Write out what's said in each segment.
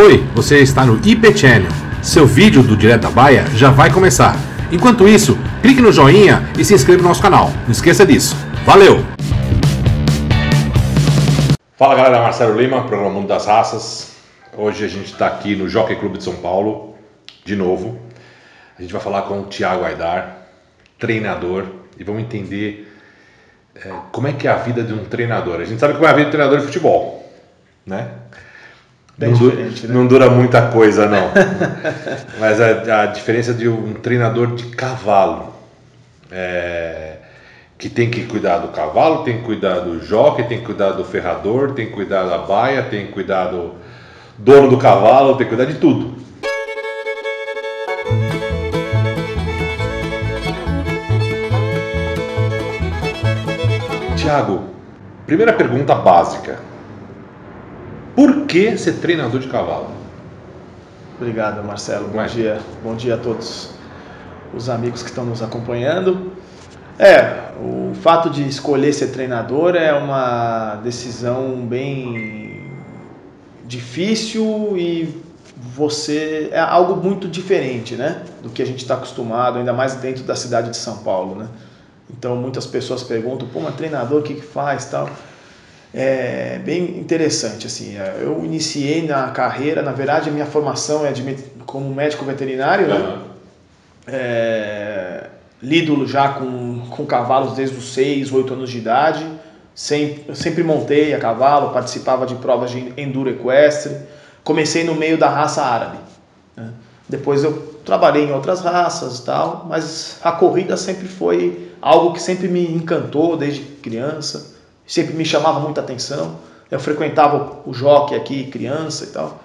Oi, você está no IP Channel. Seu vídeo do Direto da Baia já vai começar. Enquanto isso, clique no joinha e se inscreva no nosso canal. Não esqueça disso. Valeu! Fala galera, Marcelo Lima, programa Mundo das Raças. Hoje a gente está aqui no Jockey Clube de São Paulo, de novo. A gente vai falar com o Thiago Aidar, treinador, e vamos entender como é que é a vida de um treinador. A gente sabe como é a vida de um treinador de futebol, né? Bem diferente, né? Não dura muita coisa, não. Mas a diferença de um treinador de cavalo, que tem que cuidar do cavalo, tem que cuidar do jockey, tem que cuidar do ferrador, tem que cuidar da baia, tem que cuidar do dono do cavalo, tem que cuidar de tudo. Thiago, primeira pergunta básica. Por que ser treinador de cavalo? Obrigado, Marcelo. Bom dia. Bom dia a todos os amigos que estão nos acompanhando. O fato de escolher ser treinador é uma decisão bem difícil e é algo muito diferente, né, do que a gente está acostumado, ainda mais dentro da cidade de São Paulo, né? Então muitas pessoas perguntam, mas treinador o que faz, tal? É bem interessante, assim. Eu iniciei na carreira, na verdade a minha formação é como médico veterinário, né? Lido já com cavalos desde os 6, 8 anos de idade. Sempre montei a cavalo, participava de provas de enduro equestre. Comecei no meio da raça árabe, né? Depois eu trabalhei em outras raças e tal, mas a corrida sempre foi algo que sempre me encantou desde criança. Sempre me chamava muita atenção. Eu frequentava o jockey aqui, criança e tal.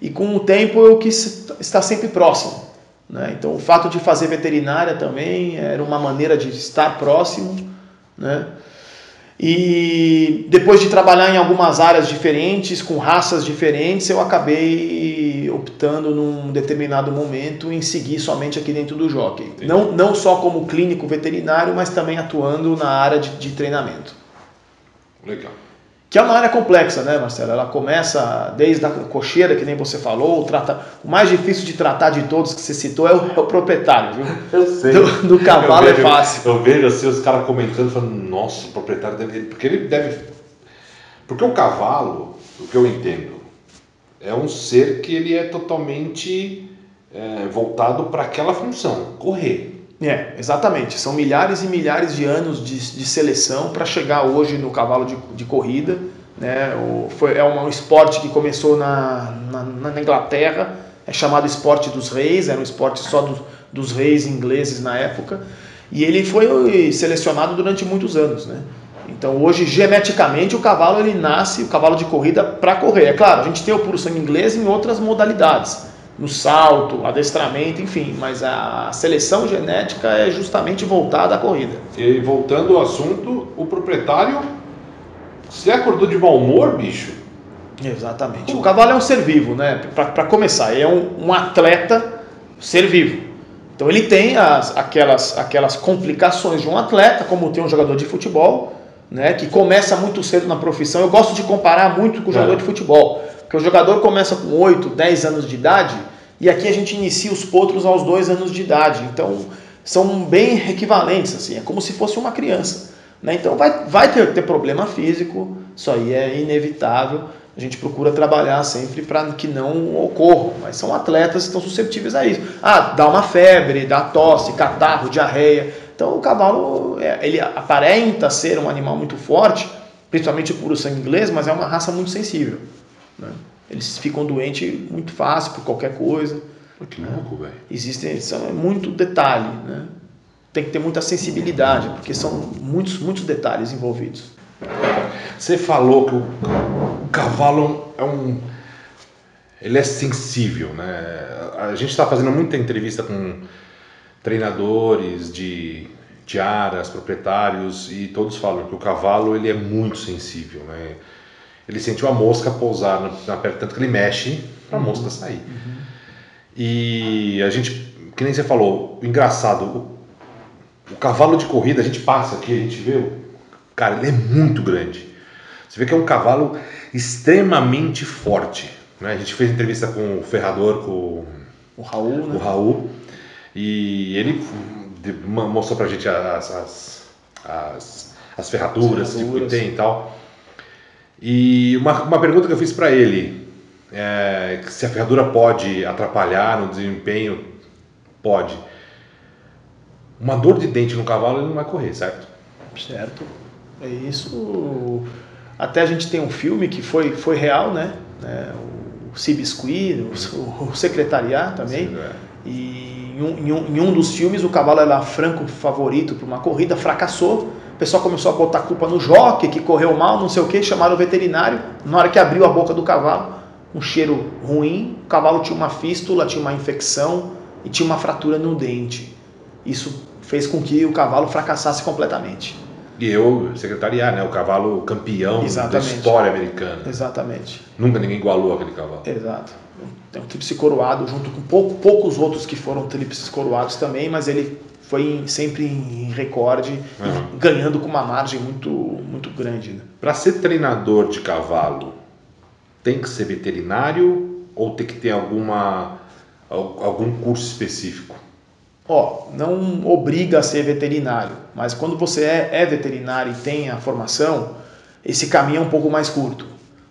E com o tempo eu quis estar sempre próximo, né? Então o fato de fazer veterinária também era uma maneira de estar próximo, né? E depois de trabalhar em algumas áreas diferentes, com raças diferentes, eu acabei optando num determinado momento em seguir somente aqui dentro do jockey. Não só como clínico veterinário, mas também atuando na área de treinamento. Legal. Que é uma área complexa, né, Marcelo? Ela começa desde a cocheira, que nem você falou, o mais difícil de tratar de todos que você citou é o proprietário, viu? Eu sei. Do cavalo é fácil. Eu vejo assim os caras comentando, falando, nossa, o proprietário deve... Porque o cavalo, o que eu entendo, é um ser que ele é totalmente voltado para aquela função, correr. Exatamente. São milhares e milhares de anos de seleção para chegar hoje no cavalo de corrida, né? É um esporte que começou na Inglaterra, é chamado esporte dos reis, era um esporte só dos reis ingleses na época, e ele foi selecionado durante muitos anos, né? Então hoje, geneticamente, o cavalo o cavalo de corrida para correr. É claro, a gente tem o puro sangue inglês em outras modalidades, no salto, adestramento, enfim, mas a seleção genética é justamente voltada à corrida. E voltando ao assunto, o proprietário, você acordou de mau humor, bicho? Exatamente. O cavalo é um ser vivo, né? Para começar, ele é um atleta ser vivo. Então ele tem aquelas complicações de um atleta, como tem um jogador de futebol, né? Que começa muito cedo na profissão. Eu gosto de comparar muito com o jogador de futebol. Porque o jogador começa com 8, 10 anos de idade e aqui a gente inicia os potros aos 2 anos de idade. Então, são bem equivalentes, assim, é como se fosse uma criança, né? Então, vai ter problema físico, isso aí é inevitável. A gente procura trabalhar sempre para que não ocorra, mas são atletas que estão suscetíveis a isso. Dá uma febre, dá tosse, catarro, diarreia. Então, o cavalo, ele aparenta ser um animal muito forte, principalmente o puro sangue inglês, mas é uma raça muito sensível, né? Eles ficam doentes muito fácil por qualquer coisa. Que louco, velho. É muito detalhe, né? Tem que ter muita sensibilidade, porque são muitos detalhes envolvidos. Você falou que o cavalo ele é sensível, né? A gente está fazendo muita entrevista com treinadores de aras, proprietários, e todos falam que o cavalo ele é muito sensível, né? Ele sentiu a mosca pousar na perna, tanto que ele mexe para a mosca sair. E a gente, que nem você falou, engraçado, o cavalo de corrida, a gente passa aqui, a gente vê, cara, ele é muito grande. Você vê que é um cavalo extremamente forte. né? A gente fez entrevista com o ferrador, com O Raul, né? o Raul, e ele mostrou pra gente as ferraduras que tem e tal. E uma pergunta que eu fiz pra ele, se a ferradura pode atrapalhar no desempenho, pode. Uma dor de dente no cavalo ele não vai correr, certo? Certo. É isso. Até a gente tem um filme que foi real, né? O Cibiscuit, o Secretariat também. Sim, E em um dos filmes o cavalo era franco favorito para uma corrida, fracassou. O pessoal começou a botar culpa no jockey, que correu mal, não sei o que, chamaram o veterinário. Na hora que abriu a boca do cavalo, um cheiro ruim, o cavalo tinha uma fístula, tinha uma infecção e tinha uma fratura no dente. Isso fez com que o cavalo fracassasse completamente. E eu, secretariar, né? O cavalo campeão da história americana. Exatamente. Nunca ninguém igualou aquele cavalo. Exato. Tem um tríplice coroado junto com poucos outros que foram tríplices coroados também, mas ele foi sempre em recorde, ganhando com uma margem muito, muito grande. Né? Para ser treinador de cavalo, tem que ser veterinário ou tem que ter algum curso específico? Não obriga a ser veterinário, mas quando você é veterinário e tem a formação, esse caminho é um pouco mais curto.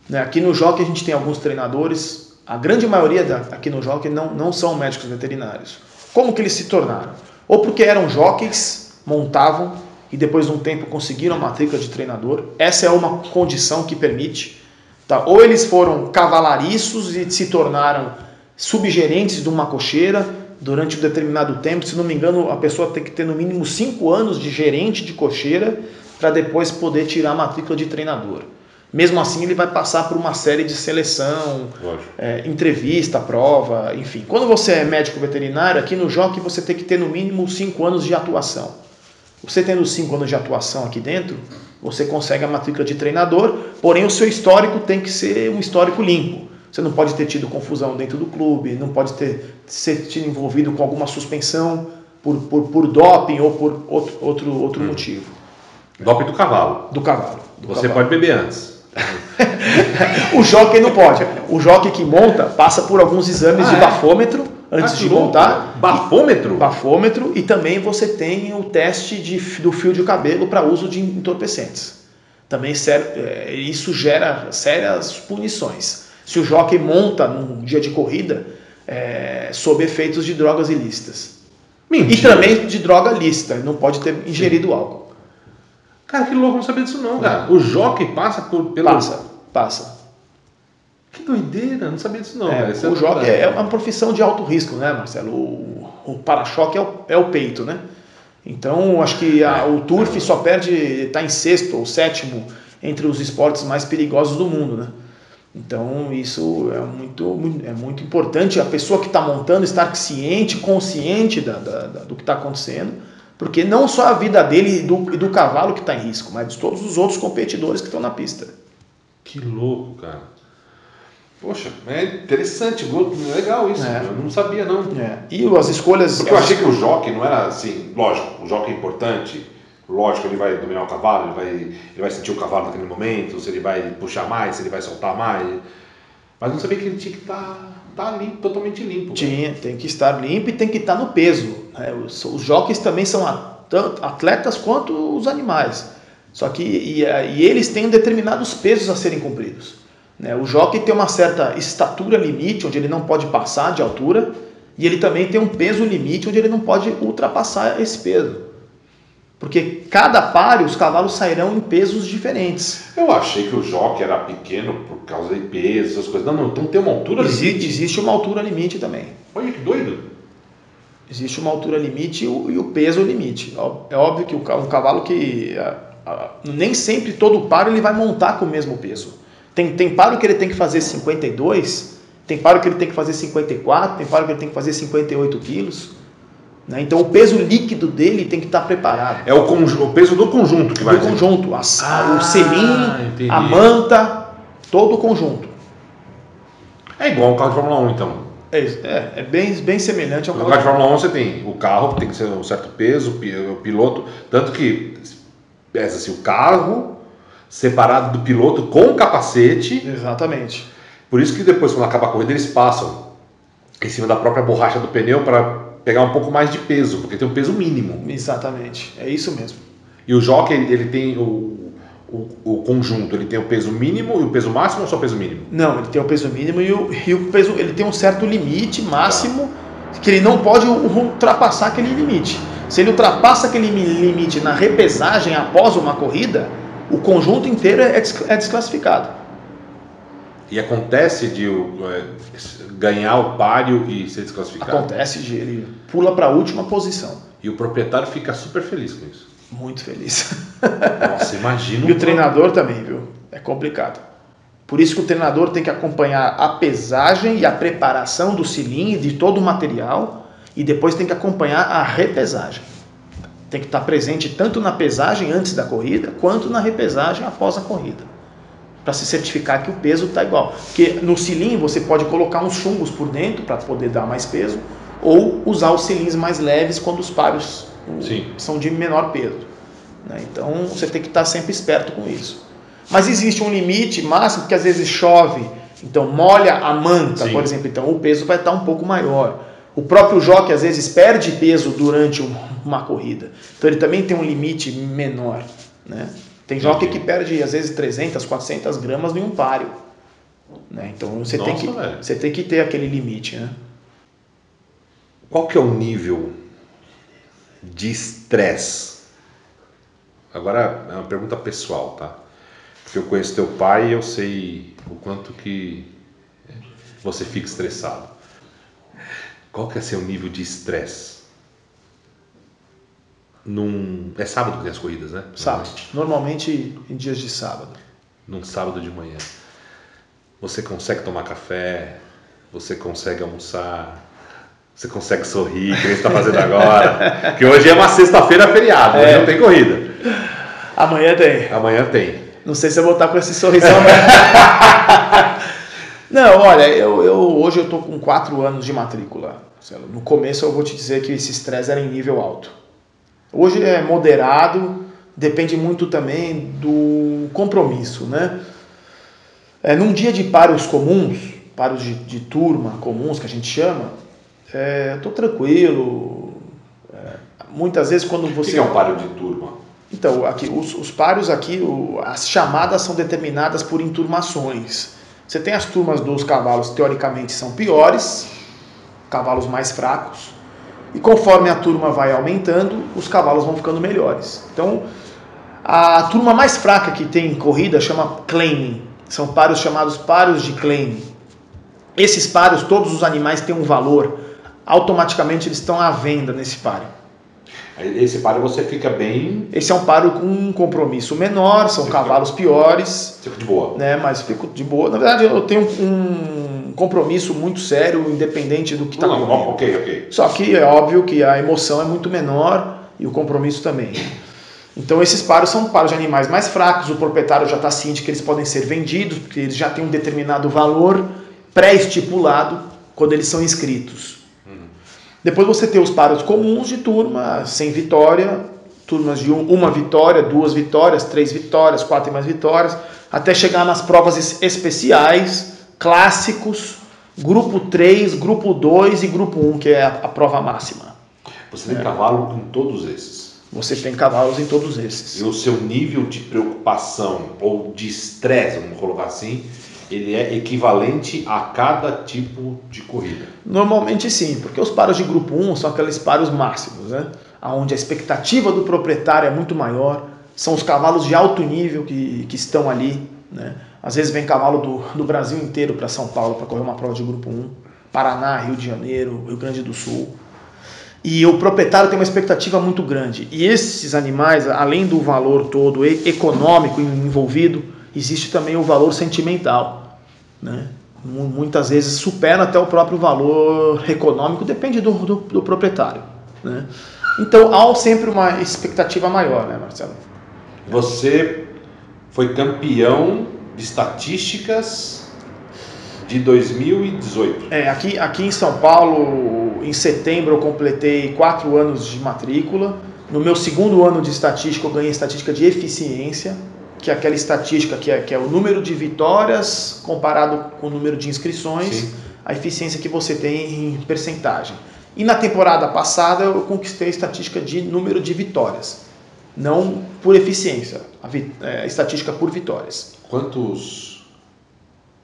Né? Aqui no Jockey a gente tem alguns treinadores, a grande maioria aqui no Jockey não são médicos veterinários. Como que eles se tornaram? Ou porque eram jockeys, montavam e depois de um tempo conseguiram a matrícula de treinador. Essa é uma condição que permite. Tá? Ou eles foram cavalariços e se tornaram subgerentes de uma cocheira durante um determinado tempo. Se não me engano, a pessoa tem que ter no mínimo 5 anos de gerente de cocheira para depois poder tirar a matrícula de treinador. Mesmo assim, ele vai passar por uma série de seleção, entrevista, prova, enfim. Quando você é médico veterinário, aqui no Jockey você tem que ter no mínimo 5 anos de atuação. Você tendo 5 anos de atuação aqui dentro, você consegue a matrícula de treinador, porém o seu histórico tem que ser um histórico limpo. Você não pode ter tido confusão dentro do clube, não pode ser tido envolvido com alguma suspensão por doping ou por outro motivo. Doping do cavalo. Do cavalo. Você pode beber antes. O jockey não pode. O jockey que monta passa por alguns exames de bafômetro antes de montar. Bafômetro? Bafômetro, e também você tem o teste do fio de cabelo para uso de entorpecentes. Também isso gera sérias punições. Se o jockey monta num dia de corrida sob efeitos de drogas ilícitas. Mentira. E também de droga lícita, não pode ter ingerido álcool. Cara, que louco, não sabia disso não, cara. O jockey passa pelo... Passa. Que doideira, não sabia disso não. O jockey é uma profissão de alto risco, né, Marcelo? O para-choque é o peito, né? Então, acho que o turf só perde, está em 6º ou 7º entre os esportes mais perigosos do mundo, né? Então, isso é muito importante. A pessoa que está montando estar ciente, consciente do que está acontecendo, porque não só a vida dele e do cavalo que está em risco, mas de todos os outros competidores que estão na pista. Que louco, cara. Poxa, é interessante, legal isso. Eu não sabia, não. E as escolhas... Porque eu achei que o jockey não era assim, lógico, o jockey é importante, lógico, ele vai dominar o cavalo, ele vai sentir o cavalo naquele momento, se ele vai puxar mais, se ele vai soltar mais, mas não sabia que ele tinha que estar limpo, totalmente limpo. Tem que estar limpo e tem que estar no peso. Os jockeys também são tanto atletas quanto os animais. Só que eles têm determinados pesos a serem cumpridos. O jockey tem uma certa estatura limite, onde ele não pode passar de altura, e ele também tem um peso limite, onde ele não pode ultrapassar esse peso. Porque cada páreo, os cavalos sairão em pesos diferentes. Eu achei que o jockey era pequeno por causa de peso, essas coisas. Não, então tem uma altura limite. Existe uma altura limite também. Olha que doido. Existe uma altura limite e o peso limite. É óbvio que um cavalo que... nem sempre todo páreo ele vai montar com o mesmo peso. Tem páreo que ele tem que fazer 52, tem páreo que ele tem que fazer 54, tem páreo que ele tem que fazer 58 quilos. Então o peso líquido dele tem que estar preparado. É o peso do conjunto que vai... Do conjunto. O selim, entendi. A manta, todo o conjunto. É igual um carro de Fórmula 1, então. É bem semelhante ao carro de Fórmula 1. Você tem o carro, que tem que ser um certo peso, o piloto, tanto que pesa-se o carro separado do piloto com capacete. Exatamente. Por isso que depois, quando acaba a corrida, eles passam em cima da própria borracha do pneu para pegar um pouco mais de peso, porque tem um peso mínimo. Exatamente, é isso mesmo. E o jockey, ele tem o conjunto, ele tem o peso mínimo e o peso máximo ou só o peso mínimo? Não, ele tem o peso mínimo e o peso, ele tem um certo limite máximo que ele não pode ultrapassar aquele limite. Se ele ultrapassa aquele limite na repesagem após uma corrida, o conjunto inteiro é desclassificado. E acontece de ganhar o páreo e ser desclassificado? Acontece de ele pula para a última posição. E o proprietário fica super feliz com isso? Muito feliz. Nossa, imagina. E o treinador também, viu? É complicado. Por isso que o treinador tem que acompanhar a pesagem e a preparação do cilindro, de todo o material, e depois tem que acompanhar a repesagem. Tem que estar presente tanto na pesagem antes da corrida, quanto na repesagem após a corrida, para se certificar que o peso está igual. Porque no cilindro você pode colocar uns chumbos por dentro para poder dar mais peso, ou usar os cilindros mais leves quando os páreos são de menor peso. Então você tem que estar sempre esperto com isso. Mas existe um limite máximo, porque às vezes chove, então molha a manta, por exemplo, então o peso vai estar um pouco maior. O próprio jockey às vezes perde peso durante uma corrida, então ele também tem um limite menor, né? Tem jockey que perde às vezes 300, 400 gramas em um páreo, né? Então você tem que ter aquele limite, né? Qual que é o nível de estresse? Agora é uma pergunta pessoal, tá? Porque eu conheço teu pai e eu sei o quanto que você fica estressado. Qual que é seu nível de estresse? É sábado que tem as corridas, né? Sábado. Normalmente em dias de sábado. Num sábado de manhã. Você consegue tomar café? Você consegue almoçar? Você consegue sorrir, que você está fazendo agora? Porque hoje é uma sexta-feira feriado, hoje não tem corrida. Amanhã tem. Amanhã tem. Não sei se eu vou estar com esse sorrisão, mas... Não, olha, hoje eu estou com 4 anos de matrícula. No começo eu vou te dizer que esse estresse era em nível alto. Hoje é moderado, depende muito também do compromisso, né? Num dia de páreos comuns, páreos de turma comuns que a gente chama, estou tranquilo. Muitas vezes quando você... O que é um páreo de turma? Então, aqui, os páreos aqui, as chamadas são determinadas por enturmações. Você tem as turmas dos cavalos que teoricamente são piores, cavalos mais fracos, e conforme a turma vai aumentando, os cavalos vão ficando melhores. Então, a turma mais fraca que tem em corrida chama claiming, são páreos chamados páreos de claiming. Esses páreos, todos os animais têm um valor, automaticamente eles estão à venda nesse páreo. Esse páreo você fica bem... Esse é um páreo com um compromisso menor, são cavalos piores. Você fica de boa. Né, mas fico de boa. Na verdade, eu tenho um compromisso muito sério, independente do que está comigo. Ok. Só que é óbvio que a emoção é muito menor e o compromisso também. Então esses páreos são páreos de animais mais fracos, o proprietário já está ciente que eles podem ser vendidos, porque eles já têm um determinado valor pré-estipulado quando eles são inscritos. Depois você tem os páreos comuns de turma, sem vitória, turmas de 1 vitória, 2 vitórias, 3 vitórias, 4 e mais vitórias, até chegar nas provas especiais, clássicos, grupo 3, grupo 2 e grupo 1, que é a prova máxima. Você tem cavalo em todos esses? Você tem cavalos em todos esses. E o seu nível de preocupação ou de estresse, vamos colocar assim, ele é equivalente a cada tipo de corrida? Normalmente sim, porque os páreos de grupo 1 são aqueles páreos máximos, né? Onde a expectativa do proprietário é muito maior, são os cavalos de alto nível que estão ali, né? Às vezes vem cavalo do Brasil inteiro para São Paulo para correr uma prova de grupo 1, Paraná, Rio de Janeiro, Rio Grande do Sul. E o proprietário tem uma expectativa muito grande. E esses animais, além do valor todo econômico envolvido, existe também o valor sentimental, né? Muitas vezes supera até o próprio valor econômico, depende do proprietário, né? Então há sempre uma expectativa maior, né, Marcelo? Você foi campeão de estatísticas de 2018. Aqui em São Paulo, em setembro eu completei 4 anos de matrícula. No meu 2º ano de estatística eu ganhei estatística de eficiência. que é aquela estatística que é o número de vitórias comparado com o número de inscrições, sim, a eficiência que você tem em percentagem. E na temporada passada eu conquistei a estatística de número de vitórias, não por eficiência, a estatística por vitórias.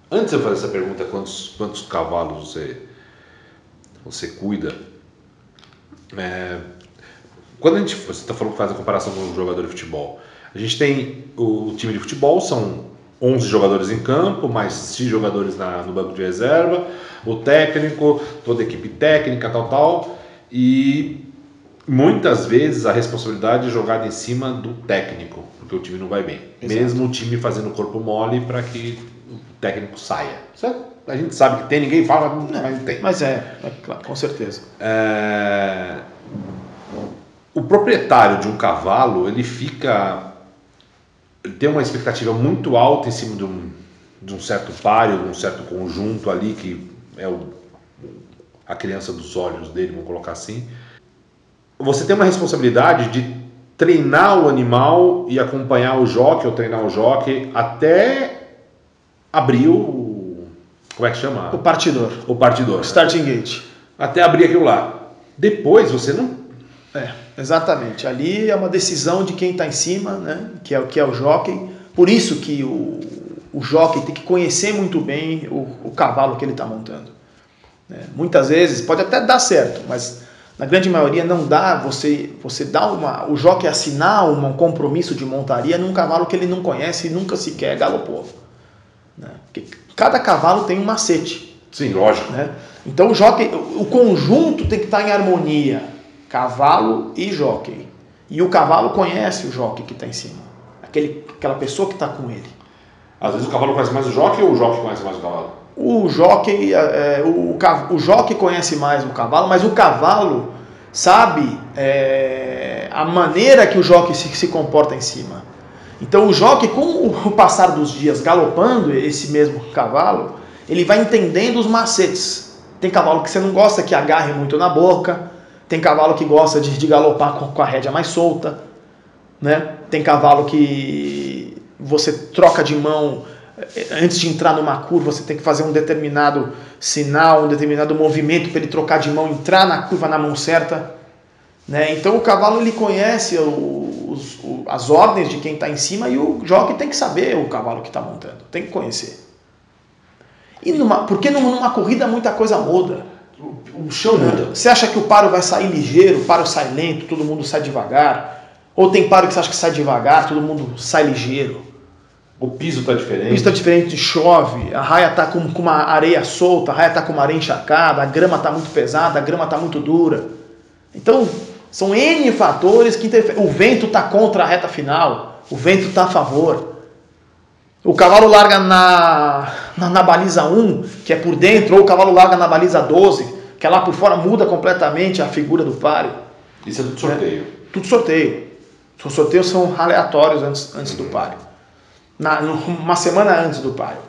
Antes de eu fazer essa pergunta, quantos cavalos você cuida? Quando você está falando que faz a comparação com um jogador de futebol, a gente tem o time de futebol, são 11 jogadores em campo, mais X jogadores no banco de reserva, o técnico, toda a equipe técnica, tal, e muitas vezes a responsabilidade é jogada em cima do técnico, porque o time não vai bem. Exato. Mesmo o time fazendo o corpo mole para que o técnico saia. Certo? A gente sabe que tem, ninguém fala, mas não tem. Mas claro, com certeza. O proprietário de um cavalo, ele tem uma expectativa muito alta em cima de um certo páreo, de um certo conjunto ali, que é a criança dos olhos dele, vamos colocar assim. Você tem uma responsabilidade de treinar o animal e acompanhar o jockey, ou treinar o jockey, até abrir como é que chama? O partidor. O partidor. Starting gate. Até abrir aquilo lá. Depois você não... Exatamente. Ali é uma decisão de quem está em cima, né? que é o jockey. Por isso que o jockey tem que conhecer muito bem o cavalo que ele está montando. Muitas vezes pode até dar certo, mas na grande maioria não dá você dá o jockey assinar um compromisso de montaria num cavalo que ele não conhece e nunca sequer galopou. Porque cada cavalo tem um macete. Sim, lógico. Então o conjunto tem que estar em harmonia. Cavalo e jockey. E o cavalo conhece o jockey que está em cima. Aquela pessoa que está com ele. Às vezes o cavalo conhece mais o jockey ou o jockey conhece mais o cavalo? O jockey conhece mais o cavalo, mas o cavalo sabe a maneira que o jockey se comporta em cima. Então o jockey, com o passar dos dias galopando esse mesmo cavalo, ele vai entendendo os macetes. Tem cavalo que você não gosta que agarre muito na boca. Tem cavalo que gosta de galopar com a rédea mais solta, né? Tem cavalo que você troca de mão, antes de entrar numa curva, você tem que fazer um determinado sinal, um determinado movimento para ele trocar de mão, entrar na curva na mão certa, né? Então o cavalo ele conhece as ordens de quem está em cima e o jockey tem que saber o cavalo que está montando, tem que conhecer. Porque numa corrida muita coisa muda. O chão muda. Você acha que o paro vai sair ligeiro, o paro sai lento, todo mundo sai devagar? Ou tem paro que você acha que sai devagar, todo mundo sai ligeiro? O piso está diferente. O piso está diferente, chove, a raia está com uma areia solta, a raia está com uma areia encharcada, a grama está muito pesada, a grama está muito dura. Então, são N fatores que interferem. O vento está contra a reta final, o vento está a favor. O cavalo larga na baliza 1, que é por dentro, ou o cavalo larga na baliza 12, que é lá por fora, muda completamente a figura do páreo. Isso é tudo sorteio? Tudo sorteio. Os sorteios são aleatórios antes do páreo. Uma semana antes do páreo.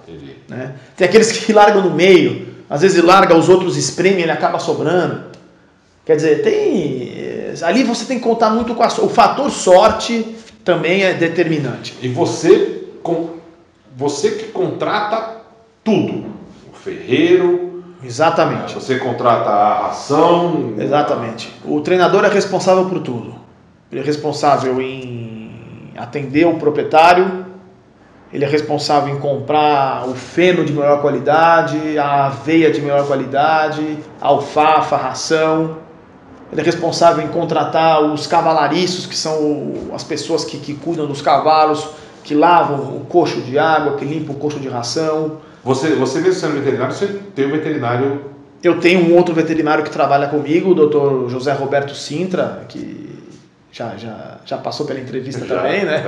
Né? Tem aqueles que largam no meio, às vezes larga, os outros espremem, ele acaba sobrando. Quer dizer, ali você tem que contar muito com o fator sorte também é determinante. E você que contrata tudo, o ferreiro. Exatamente. Você contrata a ração. Exatamente. O treinador é responsável por tudo. Ele é responsável em atender o proprietário, ele é responsável em comprar o feno de melhor qualidade, a aveia de melhor qualidade, a alfafa, a ração. Ele é responsável em contratar os cavalariços, que são as pessoas que cuidam dos cavalos, que lavam o coxo de água, que limpam o coxo de ração. Você mesmo sendo veterinário, você tem um veterinário... Eu tenho um outro veterinário que trabalha comigo, o Dr. José Roberto Sintra, que já passou pela entrevista também, né?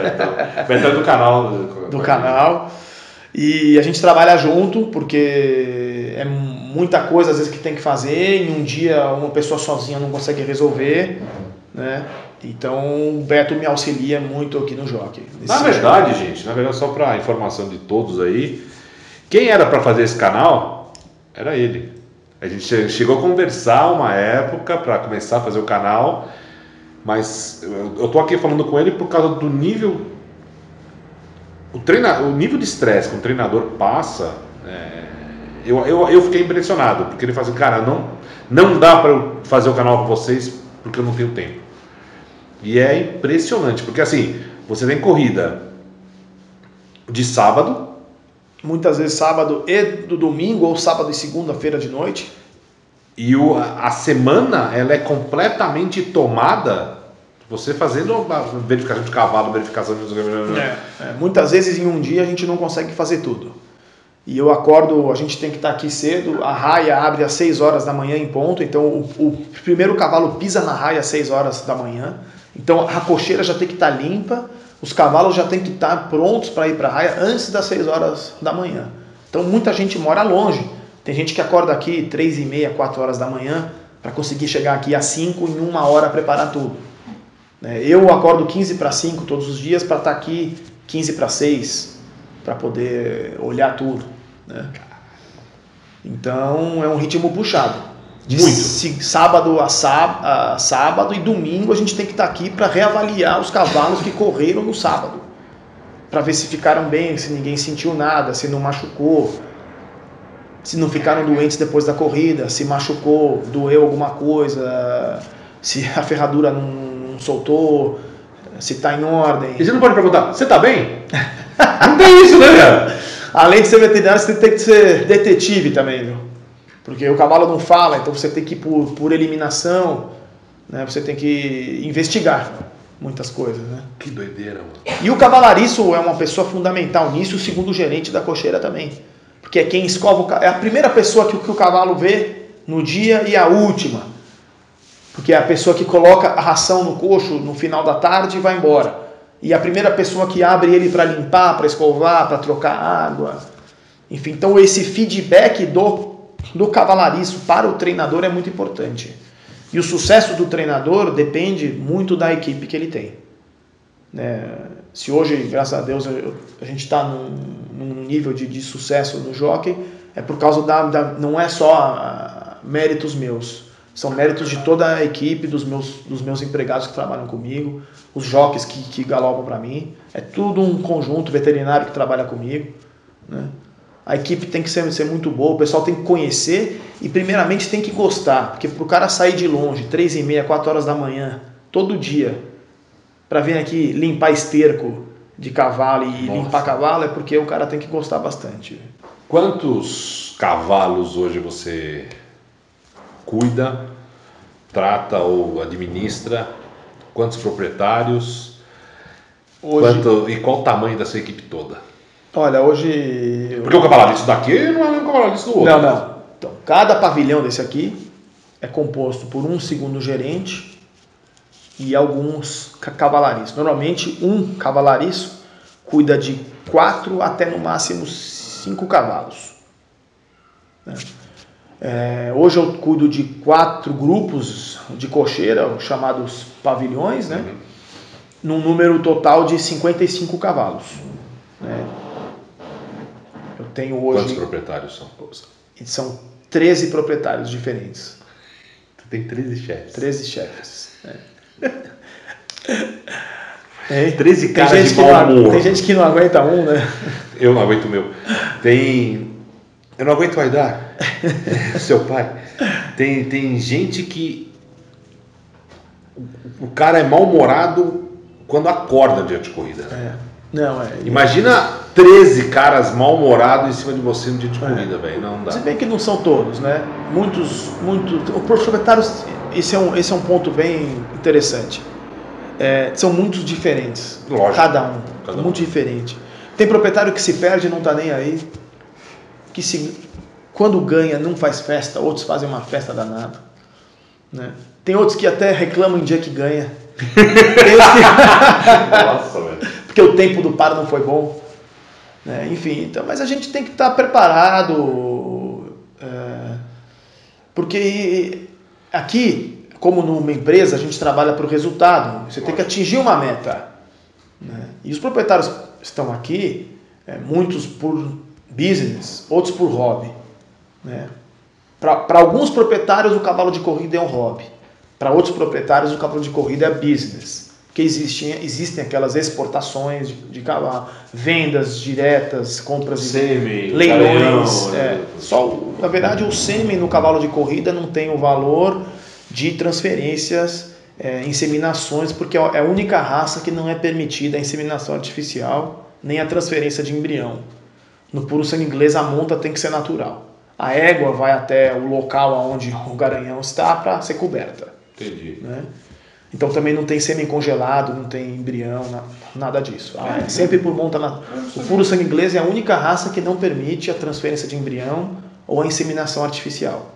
Veterinário do canal. Do canal. E a gente trabalha junto, porque é muita coisa às vezes que tem que fazer, em um dia uma pessoa sozinha não consegue resolver, né? Então o Beto me auxilia muito aqui no jockey. Na verdade, só para informação de todos aí, quem era para fazer esse canal era ele. A gente chegou a conversar uma época para começar a fazer o canal, mas eu tô aqui falando com ele por causa do nível o nível de estresse que um treinador passa, eu fiquei impressionado, porque ele fala assim, cara, não dá para eu fazer o canal com vocês porque eu não tenho tempo. E é impressionante, porque assim, você tem corrida de sábado, muitas vezes sábado e do domingo, ou sábado e segunda-feira de noite. E a semana ela é completamente tomada, você fazendo verificação de cavalo, verificação de... Muitas vezes em um dia a gente não consegue fazer tudo. E eu acordo, a gente tem que estar aqui cedo, a raia abre às 6 horas da manhã em ponto, então o primeiro cavalo pisa na raia às 6 horas da manhã, então a cocheira já tem que estar limpa, os cavalos já tem que estar prontos para ir para a raia antes das 6 horas da manhã. Então muita gente mora longe, tem gente que acorda aqui 3h30, 4 horas da manhã para conseguir chegar aqui às 5 em 1 hora preparar tudo. Eu acordo 15 para 5 todos os dias para estar aqui 15 para 6 para poder olhar tudo. Então é um ritmo puxado. Muito. Sábado a sábado e domingo a gente tem que estar aqui para reavaliar os cavalos que correram no sábado, para ver se ficaram bem, se ninguém sentiu nada, se não machucou, se não ficaram doentes depois da corrida, se machucou, doeu alguma coisa, se a ferradura não soltou, se está em ordem. E você não pode perguntar, você está bem? Não tem isso, né, cara? Além de ser veterinário, você tem que ser detetive também, viu? Porque o cavalo não fala, então você tem que ir por eliminação, né? Você tem que investigar muitas coisas, né? Que doideira, mano. E o cavalariço é uma pessoa fundamental nisso, segundo o gerente da cocheira também. Porque é quem escova o cavalo, é a primeira pessoa que o cavalo vê no dia e a última. Porque é a pessoa que coloca a ração no coxo no final da tarde e vai embora. E a primeira pessoa que abre ele para limpar, para escovar, para trocar água. Enfim, então esse feedback do cavalariço para o treinador é muito importante. E o sucesso do treinador depende muito da equipe que ele tem. Se hoje, graças a Deus, a gente está num nível de sucesso no jockey, é por causa não é só méritos meus. São méritos de toda a equipe, dos meus empregados que trabalham comigo, os jockeys que galopam para mim. É tudo um conjunto, veterinário que trabalha comigo. Né? A equipe tem que ser muito boa, o pessoal tem que conhecer e primeiramente tem que gostar. Porque para o cara sair de longe, 3h30, 4 horas da manhã, todo dia, para vir aqui limpar esterco de cavalo e limpar cavalo, é porque o cara tem que gostar bastante. Quantos cavalos hoje você cuida, trata ou administra? Quantos proprietários? E qual o tamanho da sua equipe toda? Olha, hoje... Porque o cavalariço daqui não é o cavalariço do outro. Não. Então, cada pavilhão desse aqui é composto por um segundo gerente e alguns cavalariços. Normalmente, um cavalariço cuida de 4 até no máximo 5 cavalos. Hoje eu cuido de 4 grupos de cocheira, chamados pavilhões, né? Num número total de 55 cavalos. Eu tenho hoje... Quantos proprietários são? São 13 proprietários diferentes. Tu tem 13 chefes. 13 chefes. 13 caras de mau humor. Tem gente que não aguenta um, né? Eu não aguento o meu. Eu não aguento o Aidar, seu pai. Tem gente que... O cara é mal-humorado quando acorda diante de corrida. Imagina 13 caras mal-humorados em cima de você no dia de corrida, velho. Não dá. Se bem que não são todos, né? Muitos. Os proprietários, esse é um ponto bem interessante. São muitos diferentes. Lógico. Cada um. Muito diferente. Tem proprietário que se perde e não tá nem aí. Quando ganha não faz festa, outros fazem uma festa danada. Né? Tem outros que até reclamam em dia que ganha. Nossa, velho. Porque o tempo do paro não foi bom. Enfim, então, mas a gente tem que estar preparado. Porque aqui, como numa empresa, a gente trabalha para o resultado. Você tem que atingir uma meta. E os proprietários estão aqui, muitos por business, outros por hobby. Para alguns proprietários o cavalo de corrida é um hobby. Para outros proprietários o cavalo de corrida é business. Porque existem aquelas exportações de cavalo, vendas diretas, compras de Sêmen, leilões. garanhão, Na verdade, o sêmen no cavalo de corrida não tem o valor de transferências, inseminações, porque é a única raça que não é permitida a inseminação artificial nem a transferência de embrião. No puro sangue inglês, a monta tem que ser natural. A égua vai até o local onde o garanhão está para ser coberta. Entendi. Né? Então também não tem sêmen congelado, não tem embrião, nada disso. É sempre por monta natural. O puro sangue inglês é a única raça que não permite a transferência de embrião ou a inseminação artificial.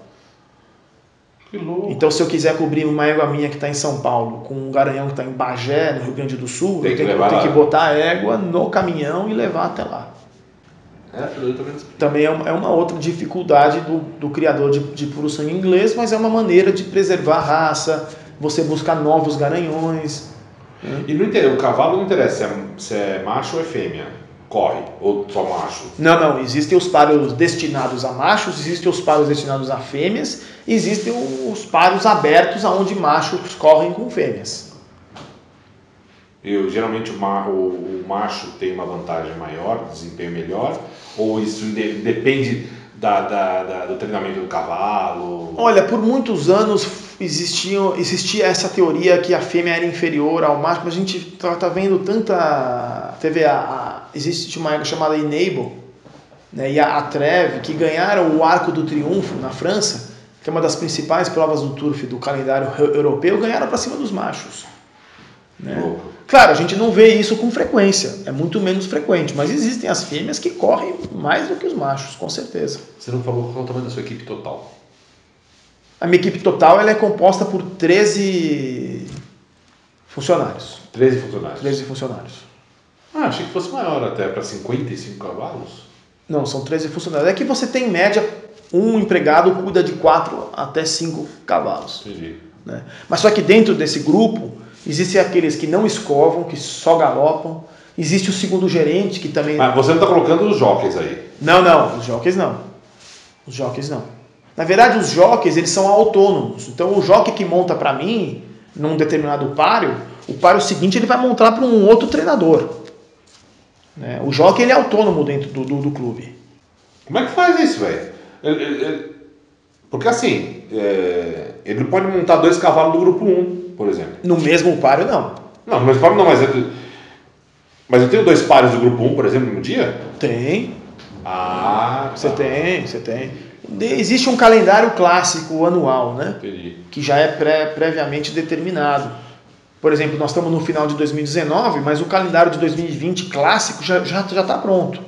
Que louco. Então se eu quiser cobrir uma égua minha que está em São Paulo com um garanhão que está em Bagé, no Rio Grande do Sul, eu tenho que botar a égua no caminhão e levar até lá. Também é uma outra dificuldade do criador de puro sangue inglês, mas é uma maneira de preservar a raça, você buscar novos garanhões. E não interessa, o cavalo não interessa se é macho ou é fêmea, corre, ou só macho? Não, existem os páreos destinados a machos, existem os páreos destinados a fêmeas, existem os páreos abertos onde machos correm com fêmeas. Geralmente o macho tem uma vantagem maior, desempenho melhor, ou isso depende do treinamento do cavalo? Olha, por muitos anos existia essa teoria que a fêmea era inferior ao macho, mas a gente tá vendo tanta... existe uma égua chamada Enable, né, e a Trèves, que ganharam o Arco do Triunfo na França, que é uma das principais provas do turf do calendário europeu, ganharam para cima dos machos. Né? Claro, a gente não vê isso com frequência, é muito menos frequente, mas existem as fêmeas que correm mais do que os machos, com certeza. Você não falou qual é o tamanho da sua equipe total? A minha equipe total ela é composta por 13 funcionários. 13 funcionários? 13 funcionários. Achei que fosse maior até, para 55 cavalos. Não, são 13 funcionários. É que você tem em média, um empregado cuida de 4 até 5 cavalos. Entendi. Né? Mas só que dentro desse grupo, existem aqueles que não escovam, que só galopam. Existe o segundo gerente, que também... Mas você não está colocando os jockeys aí? Não, os jockeys não. Os jockeys não. Na verdade, os jockeys, eles são autônomos. Então, o jockey que monta para mim, num determinado páreo, o páreo seguinte ele vai montar para um outro treinador. Né? O jockey ele é autônomo dentro do clube. Como é que faz isso, velho? Porque assim, ele pode montar 2 cavalos do grupo 1, por exemplo. No mesmo páreo, não. Não, no mesmo páreo não, mas eu tenho 2 pares do grupo 1, por exemplo, no dia? Tem. Você Tá. tem. Existe um calendário clássico anual, né? Entendi. Que já é previamente determinado. Por exemplo, nós estamos no final de 2019, mas o calendário de 2020 clássico já está pronto.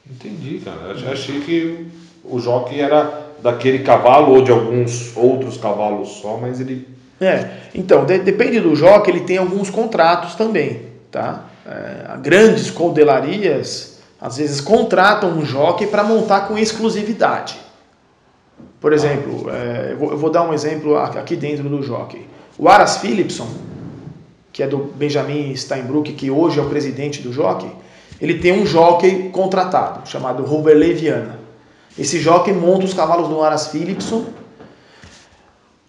Entendi, cara. Eu achei que o jockey era daquele cavalo ou de alguns outros cavalos só, mas ele... Então, depende do jockey, ele tem alguns contratos também, tá? Grandes coudelarias, às vezes, contratam um jockey para montar com exclusividade. Por exemplo, eu vou dar um exemplo aqui dentro do jockey. O Aras Philipson, que é do Benjamin Steinbrück, que hoje é o presidente do jockey, ele tem um jockey contratado, chamado Robert Leviana. Esse jockey monta os cavalos do Aras Philipson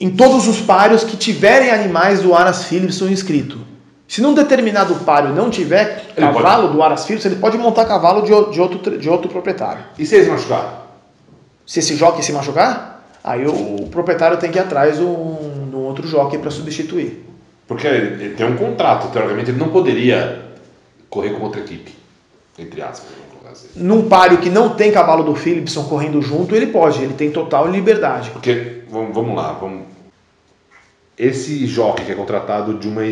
em todos os páreos que tiverem animais do Aras Philipson inscrito. Se num determinado páreo não tiver cavalo do Aras Philipson, ele pode montar cavalo de outro proprietário. E se eles machucar? Se esse jockey se machucar, aí o proprietário tem que ir atrás de um outro jockey para substituir. Porque ele tem um contrato, teoricamente ele não poderia correr com outra equipe, entre aspas. Num páreo que não tem cavalo do Philipson correndo junto, ele pode, ele tem total liberdade. Porque, vamos lá, esse jockey que é contratado de uma,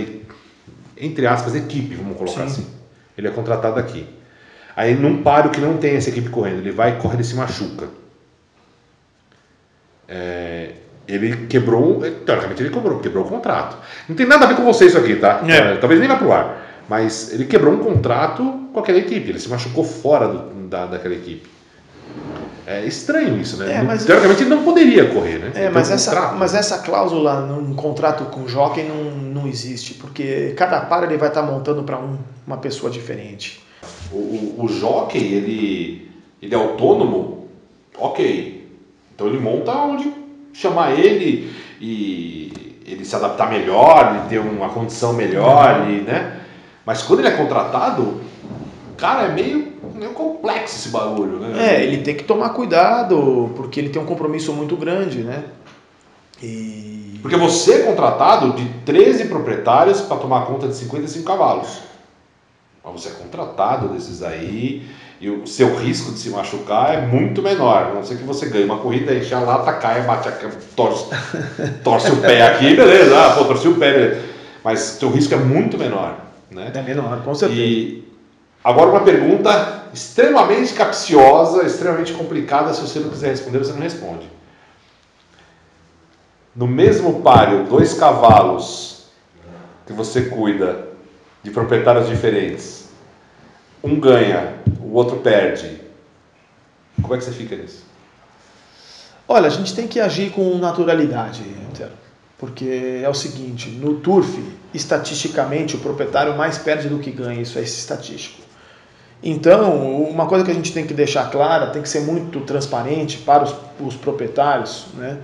entre aspas, equipe, vamos colocar assim, ele é contratado aqui. Aí num páreo que não tem essa equipe correndo, ele vai e corre, ele se machuca. Ele quebrou, teoricamente ele quebrou o contrato. Não tem nada a ver com você isso aqui, tá? Talvez nem vá pro ar. Mas ele quebrou um contrato com aquela equipe, ele se machucou fora daquela equipe. É estranho isso, né? Teoricamente ele não poderia correr, né? Mas essa cláusula num contrato com o jockey não existe, porque cada par ele vai estar montando para uma pessoa diferente. O jockey, ele é autônomo? Ok. Então ele monta onde chamar ele e ele se adaptar melhor, ele ter uma condição melhor, né? Mas quando ele é contratado, cara, é meio complexo esse bagulho, né? Ele tem que tomar cuidado, porque ele tem um compromisso muito grande, né? Porque você é contratado de 13 proprietários para tomar conta de 55 cavalos. Mas você é contratado desses aí e o seu risco de se machucar é muito menor. A não ser que você ganhe uma corrida, enche a lata, cai, bate a torce o pé aqui, beleza. Torci o pé, beleza. Mas o seu risco é muito menor, né? É menor, com certeza. E agora uma pergunta extremamente capciosa, extremamente complicada. Se você não quiser responder, você não responde. No mesmo páreo, 2 cavalos que você cuida de proprietários diferentes, um ganha, o outro perde. Como é que você fica nisso? Olha, a gente tem que agir com naturalidade, porque é o seguinte, no turf, estatisticamente, o proprietário mais perde do que ganha, isso é estatístico. Então, uma coisa que a gente tem que deixar clara, tem que ser muito transparente para os proprietários, né?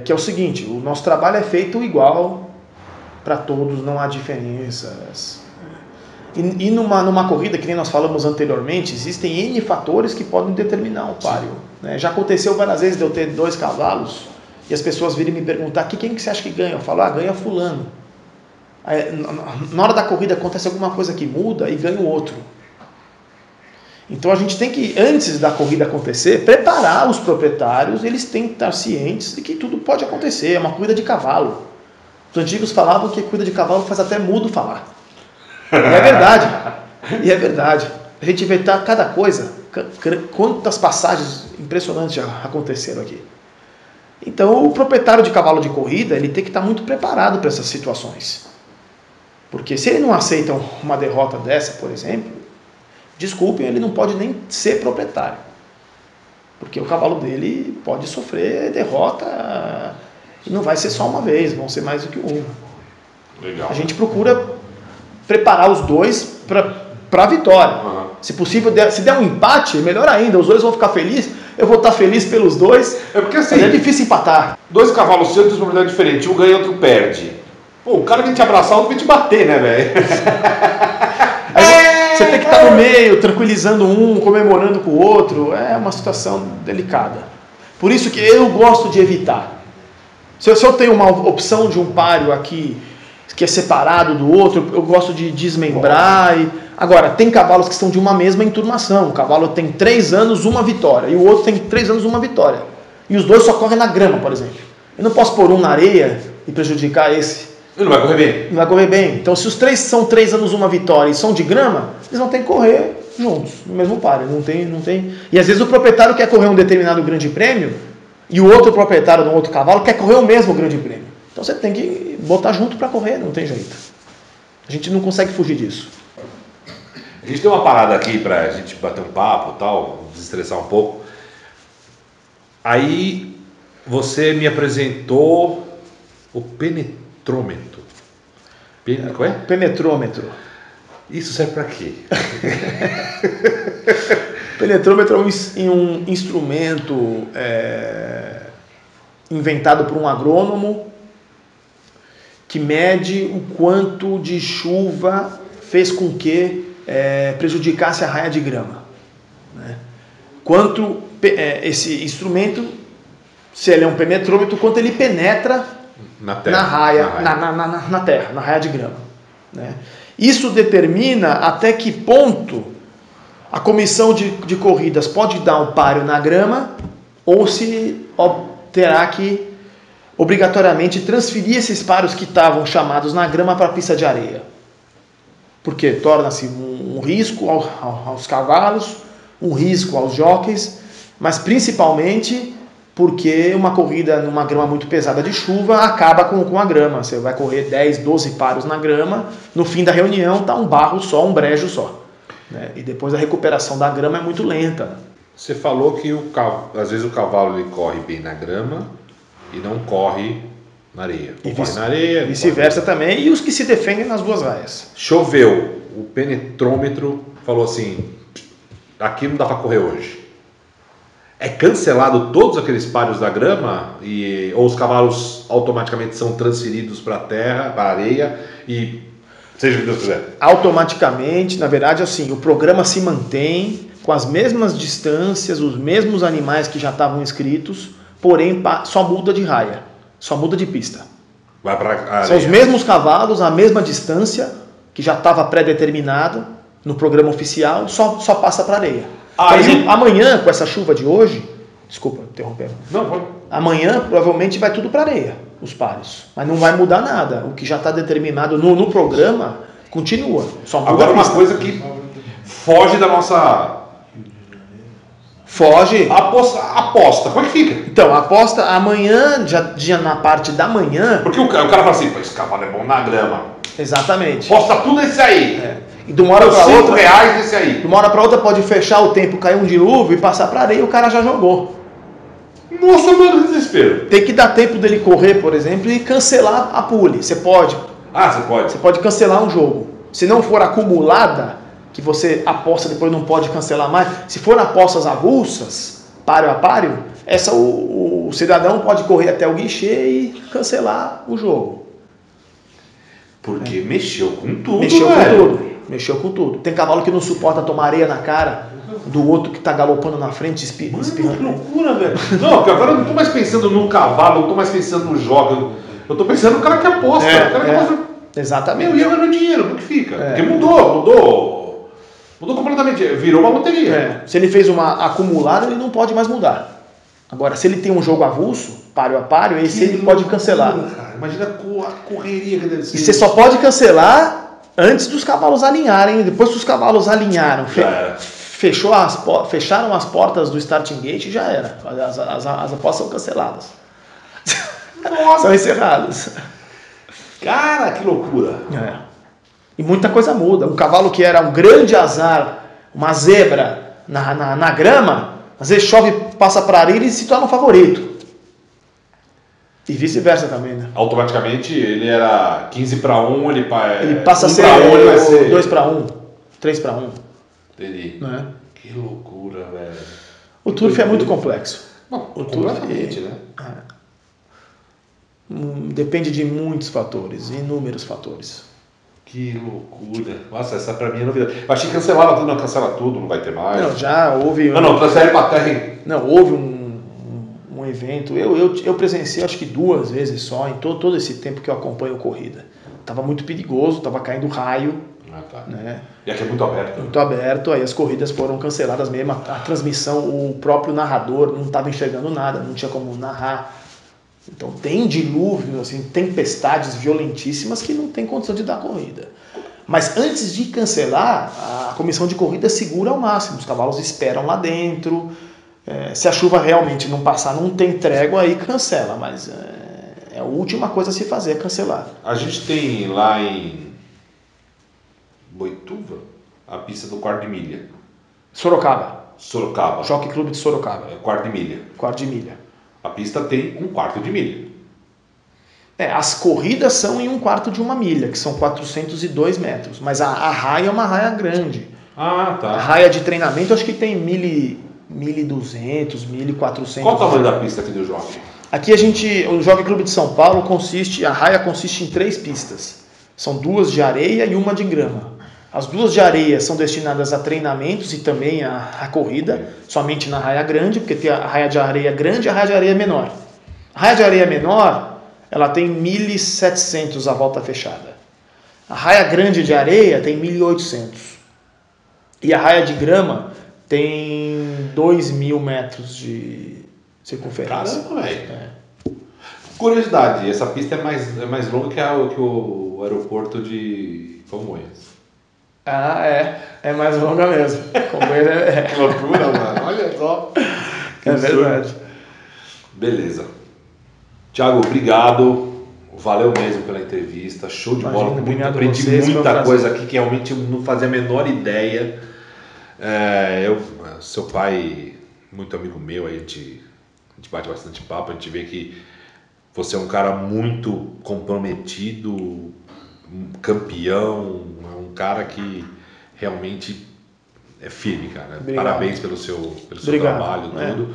Que é o seguinte, o nosso trabalho é feito igual para todos, não há diferenças. E numa corrida, que nem nós falamos anteriormente, existem N fatores que podem determinar o páreo, né? Já aconteceu várias vezes de eu ter 2 cavalos e as pessoas virem me perguntar, quem que você acha que ganha? Eu falo, ganha fulano. Aí, na hora da corrida acontece alguma coisa que muda e ganha o outro. Então a gente tem que, antes da corrida acontecer, preparar os proprietários, eles têm que estar cientes de que tudo pode acontecer, é uma corrida de cavalo. Os antigos falavam que a corrida de cavalo faz até mudo falar. E é verdade. E é verdade. A gente vê cada coisa, quantas passagens impressionantes já aconteceram aqui. Então o proprietário de cavalo de corrida, ele tem que estar muito preparado para essas situações. Porque se ele não aceita uma derrota dessa, por exemplo, desculpem, ele não pode nem ser proprietário. Porque o cavalo dele pode sofrer derrota e não vai ser só uma vez, vão ser mais do que uma. Legal. A gente procura preparar os dois para a vitória. Uhum. Se possível, se der um empate, melhor ainda, os dois vão ficar felizes, eu vou estar feliz pelos dois. É porque assim, é difícil empatar. 2 cavalos seus têm propriedade diferente, um ganha e outro perde. Pô, o cara vem te abraçar, o outro vem te bater, né, velho? Você tem que estar no meio, tranquilizando um, comemorando com o outro. É uma situação delicada. Por isso que eu gosto de evitar. Se eu tenho uma opção de um páreo aqui que é separado do outro, eu gosto de desmembrar. Agora, tem cavalos que são de uma mesma enturmação. O cavalo tem 3 anos, uma vitória. E o outro tem 3 anos, uma vitória. E os dois só correm na grama, por exemplo. Eu não posso pôr um na areia e prejudicar esse. Ele não vai correr bem. Não vai correr bem. Então, se os 3 são 3 anos, uma vitória e são de grama, eles vão ter que correr juntos, no mesmo páreo. Não tem. E às vezes o proprietário quer correr um determinado grande prêmio e o outro proprietário de um outro cavalo quer correr o mesmo grande prêmio. Então você tem que botar junto para correr, não tem jeito. A gente não consegue fugir disso. A gente tem uma parada aqui pra gente bater um papo e tal, desestressar um pouco. Aí você me apresentou o penetrômetro. Qual é? Penetrômetro. Isso serve para quê? Penetrômetro é um instrumento inventado por um agrônomo que mede o quanto de chuva fez com que prejudicasse a raia de grama. Né? Quanto esse instrumento, se ele é um penetrômetro, quanto ele penetra na terra, na raia de grama. Né? Isso determina até que ponto a comissão de corridas pode dar um páreo na grama ou se terá que obrigatoriamente transferir esses páreos que estavam chamados na grama para a pista de areia. Porque torna-se um risco aos cavalos, um risco aos jockeys, mas principalmente porque uma corrida numa grama muito pesada de chuva acaba com a grama. Você vai correr 10, 12 páreos na grama, no fim da reunião está um barro só, um brejo só. Né? E depois a recuperação da grama é muito lenta. Você falou que às vezes o cavalo ele corre bem na grama e não corre na areia. Corre na areia. Vice-versa também, e os que se defendem nas 2 raias. Choveu, o penetrômetro falou assim, aqui não dá para correr hoje. é cancelado todos aqueles páreos da grama ou os cavalos automaticamente são transferidos para a terra, para a areia e seja o que Deus quiser? Automaticamente, na verdade, assim, o programa se mantém com as mesmas distâncias, os mesmos animais que já estavam inscritos, porém só muda de raia, só muda de pista. Vai para areia. São os mesmos cavalos, a mesma distância que já estava pré-determinado no programa oficial, só passa para areia. Por exemplo, amanhã, com essa chuva de hoje, desculpa, interromper. Não, pode. Amanhã, provavelmente, vai tudo para areia, os páreos. Mas não vai mudar nada. O que já está determinado no programa, continua. Só muda agora a pista. uma coisa que foge da nossa... Foge. Aposta, como é que fica? Então, a aposta amanhã, já na parte da manhã... Porque o cara fala assim, esse cavalo é bom na grama. Exatamente. Aposta tudo esse aí. E de uma hora para outra, R$5 desse aí. De uma hora para outra pode fechar o tempo, cair um dilúvio e passar para areia e o cara já jogou. Nossa, mano, desespero. Tem que dar tempo dele correr, por exemplo, e cancelar a pule. Você pode. Você pode. Você pode cancelar um jogo. Se não for acumulada, que você aposta depois não pode cancelar mais. Se for apostas avulsas, páreo a páreo, o cidadão pode correr até o guichê e cancelar o jogo. Porque mexeu com tudo, Mexeu com tudo. Tem cavalo que não suporta tomar areia na cara do outro que tá galopando na frente, espirrando. Que loucura, velho. Não, porque agora eu não tô mais pensando no cavalo, não tô mais pensando no jogo. Eu tô pensando no cara que aposta. Exatamente. E eu ganho dinheiro, como que fica? Porque mudou completamente, virou uma loteria. Se ele fez uma acumulada, ele não pode mais mudar. Agora, se ele tem um jogo avulso, páreo a páreo, ele pode cancelar. Cara, imagina a correria que deve ser. E você só pode cancelar antes dos cavalos alinharem. Depois que os cavalos alinharam, fecharam as portas do starting gate, já era. As apostas são canceladas. São encerradas. Cara, que loucura. E muita coisa muda. Um cavalo que era um grande azar, uma zebra na grama, às vezes chove, passa para areia e se torna um favorito. E vice-versa também, né? Automaticamente ele era 15-1, ele passa a ser 2-1, 3-1. Entendi. Né? Que loucura, velho. O turf é muito complexo. O turf, né? Depende de muitos fatores, inúmeros fatores. Que loucura. Nossa, essa pra mim é novidade. Eu achei que cancelava tudo, não cancela tudo, não vai ter mais. Não, já houve... Não, transfere pra terra. Não, houve um evento, eu presenciei acho que 2 vezes só, em todo esse tempo que eu acompanho corrida. Tava muito perigoso, tava caindo raio. Né? E aqui é muito aberto. Muito aberto, aí as corridas foram canceladas mesmo, a transmissão, o próprio narrador não estava enxergando nada, não tinha como narrar. Então tem dilúvios, assim, tempestades violentíssimas que não tem condição de dar corrida. Mas antes de cancelar, a comissão de corrida segura ao máximo, os cavalos esperam lá dentro. Se a chuva realmente não passar, não tem trégua, aí cancela, mas é a última coisa a se fazer, é cancelar. A gente tem lá em Boituva a pista do quarto de milha. Sorocaba. Jockey Clube de Sorocaba. Quarto de milha. Quarto de milha. A pista tem 1/4 de milha. As corridas são em 1/4 de uma milha, que são 402 metros. Mas a raia é uma raia grande. Tá. A raia de treinamento acho que tem 1.200, 1.400. Qual o tamanho da pista aqui do Jockey? Aqui o Jockey Clube de São Paulo a raia consiste em 3 pistas. São 2 de areia e 1 de grama. As 2 de areia são destinadas a treinamentos e também a corrida, somente na raia grande, porque tem a raia de areia grande e a raia de areia menor. A raia de areia menor, ela tem 1.700 a volta fechada. A raia grande de areia tem 1.800. E a raia de grama tem 2.000 metros de circunferência. Caramba, velho. Curiosidade, essa pista é mais longa que o aeroporto de Congonhas. É mais longa mesmo. Que loucura, mano. Olha só. É verdade. Beleza. Thiago, obrigado. Valeu mesmo pela entrevista. Show de bola. Aprendi muita coisa aqui que realmente eu não fazia a menor ideia. Seu pai, muito amigo meu, a gente bate bastante papo, a gente vê que você é um cara muito comprometido, campeão, um cara que realmente é firme, cara. Obrigado. Parabéns pelo seu Obrigado. trabalho, tudo.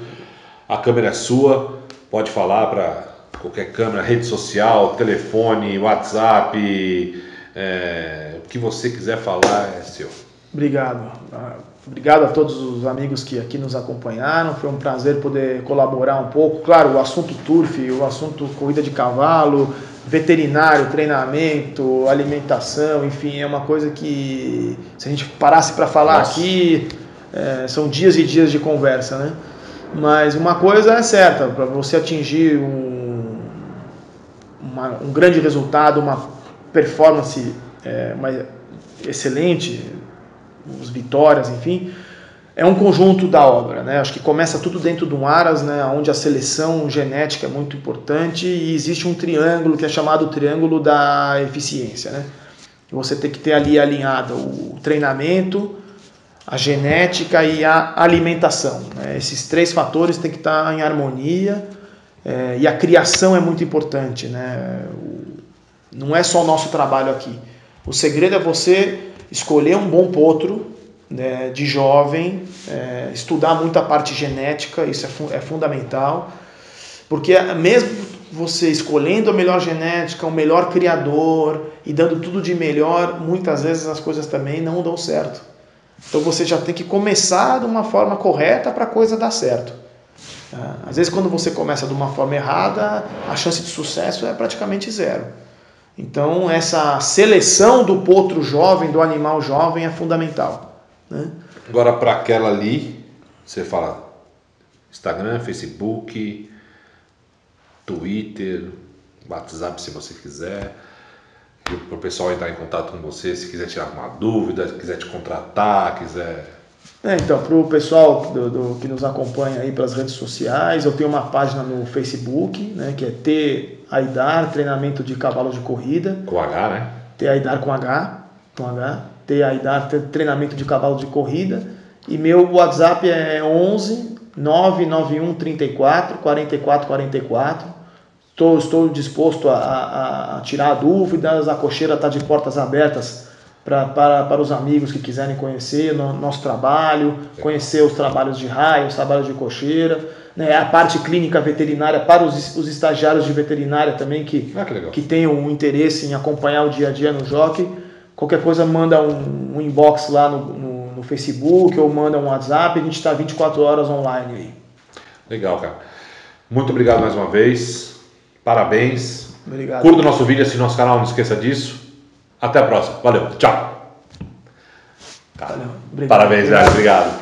A câmera é sua, pode falar para qualquer câmera, rede social, telefone, WhatsApp, o que você quiser falar é seu. Obrigado. Obrigado a todos os amigos que aqui nos acompanharam. Foi um prazer poder colaborar um pouco. Claro, o assunto turf, o assunto corrida de cavalo, veterinário, treinamento, alimentação, enfim, é uma coisa que, se a gente parasse para falar aqui, são dias e dias de conversa, né? Mas uma coisa é certa, para você atingir um grande resultado, uma performance excelente, as vitórias, enfim, é um conjunto da obra, né? Acho que começa tudo dentro de um Aras, né? Onde a seleção genética é muito importante e existe um triângulo que é chamado triângulo da eficiência, né? Você tem que ter ali alinhado o treinamento, a genética e a alimentação, né? Esses três fatores têm que estar em harmonia, e a criação é muito importante, né? Não é só o nosso trabalho aqui. O segredo é você escolher um bom potro, né, de jovem, estudar muito a parte genética, isso é fundamental, porque mesmo você escolhendo a melhor genética, o melhor criador e dando tudo de melhor, muitas vezes as coisas também não dão certo. Então você já tem que começar de uma forma correta para a coisa dar certo. Às vezes quando você começa de uma forma errada, a chance de sucesso é praticamente zero. Então essa seleção do potro jovem, do animal jovem é fundamental, né? Agora para aquela ali, você fala Instagram, Facebook, Twitter, WhatsApp se você quiser, para o pessoal entrar em contato com você, se quiser tirar alguma dúvida, se quiser te contratar, quiser... Então, para o pessoal que nos acompanha aí pelas redes sociais, eu tenho uma página no Facebook, né, que é T-Aidar, treinamento de cavalo de corrida. Com H, né? T-Aidar com H. T-Aidar, treinamento de cavalo de corrida. E meu WhatsApp é 11 991 34 44 44. Estou disposto a tirar dúvidas, a cocheira está de portas abertas para os amigos que quiserem conhecer nosso trabalho, conhecer os trabalhos de raio, os trabalhos de cocheira, né, a parte clínica veterinária para os estagiários de veterinária também que tenham um interesse em acompanhar o dia a dia no jockey. Qualquer coisa manda um inbox lá no Facebook ou manda um WhatsApp, a gente está 24 horas online aí. Legal, cara. Muito obrigado mais uma vez. Parabéns. Obrigado. Curta o nosso vídeo, assine nosso canal, não esqueça disso. Até a próxima. Valeu. Tchau. Valeu. Obrigado. Parabéns, velho. Obrigado.